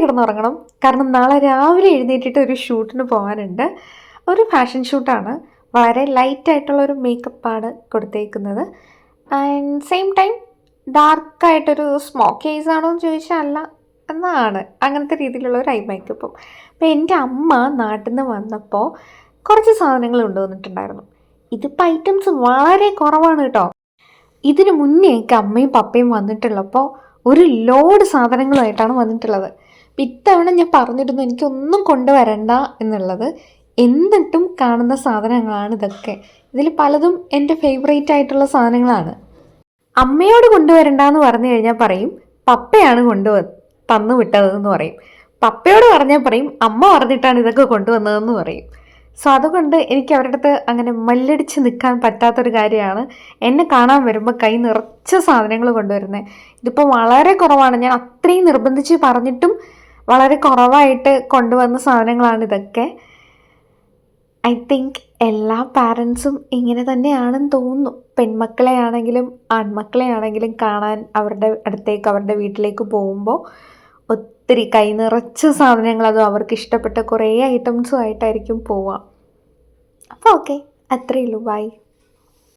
കിടന്നുറങ്ങണം. കാരണം നാളെ രാവിലെ എഴുന്നേറ്റിട്ട് ഒരു ഷൂട്ടിന് പോകാനുണ്ട്. ഒരു ഫാഷൻ ഷൂട്ടാണ്. വളരെ ലൈറ്റായിട്ടുള്ളൊരു മേക്കപ്പാണ് കൊടുത്തേക്കുന്നത്. ആൻഡ് സെയിം ടൈം ഡാർക്കായിട്ടൊരു സ്മോക്കി ഐസ് ആണോ എന്ന് ചോദിച്ചാൽ അല്ല എന്നാണ്. അങ്ങനത്തെ രീതിയിലുള്ള ഒരു ഐ മേക്കപ്പും. അപ്പോൾ എൻ്റെ അമ്മ നാട്ടിൽ നിന്ന് വന്നപ്പോൾ കുറച്ച് സാധനങ്ങൾ കൊണ്ടുവന്നിട്ടുണ്ടായിരുന്നു. ഇതിപ്പോൾ ഐറ്റംസ് വളരെ കുറവാണ് കേട്ടോ. ഇതിന് മുന്നേയൊക്കെ അമ്മയും പപ്പയും വന്നിട്ടുള്ളപ്പോൾ ഒരു ലോഡ് സാധനങ്ങളുമായിട്ടാണ് വന്നിട്ടുള്ളത്. ഇത്തവണ ഞാൻ പറഞ്ഞിരുന്നു എനിക്കൊന്നും കൊണ്ടുവരണ്ട എന്നുള്ളത്. എന്നിട്ടും കാണുന്ന സാധനങ്ങളാണ് ഇതൊക്കെ. ഇതിൽ പലതും എൻ്റെ ഫേവറേറ്റ് ആയിട്ടുള്ള സാധനങ്ങളാണ്. അമ്മയോട് കൊണ്ടുവരണ്ടെന്ന് പറഞ്ഞു കഴിഞ്ഞാൽ പറയും പപ്പയാണ് തന്നു വിട്ടതെന്ന് പറയും. പപ്പയോട് പറഞ്ഞാൽ പറയും അമ്മ പറഞ്ഞിട്ടാണ് ഇതൊക്കെ കൊണ്ടുവന്നതെന്ന് പറയും. സോ അതുകൊണ്ട് എനിക്ക് അവരുടെ അടുത്ത് അങ്ങനെ മല്ലടിച്ച് നിൽക്കാൻ പറ്റാത്തൊരു കാര്യമാണ് എന്നെ കാണാൻ വരുമ്പോൾ കൈ നിറച്ച സാധനങ്ങൾ കൊണ്ടുവരുന്നത്. ഇതിപ്പോൾ വളരെ കുറവാണ്. ഞാൻ അത്രയും നിർബന്ധിച്ച് പറഞ്ഞിട്ടും വളരെ കുറവായിട്ട് കൊണ്ടുവന്ന സാധനങ്ങളാണ് ഇതൊക്കെ. ഐ തിങ്ക് എല്ലാ പാരൻസും ഇങ്ങനെ തന്നെയാണെന്ന് തോന്നുന്നു. പെൺമക്കളെ ആണെങ്കിലും ആൺമക്കളെ ആണെങ്കിലും കാണാൻ അവരുടെ അടുത്തേക്ക് അവരുടെ വീട്ടിലേക്ക് പോകുമ്പോൾ ഒത്തിരി കൈ നിറച്ച സാധനങ്ങൾ, അതും അവർക്ക് ഇഷ്ടപ്പെട്ട കുറേ ഐറ്റംസും ആയിട്ടായിരിക്കും പോവുക. അപ്പോൾ ഓക്കെ, അത്രയേ ഉള്ളൂ. ബൈ.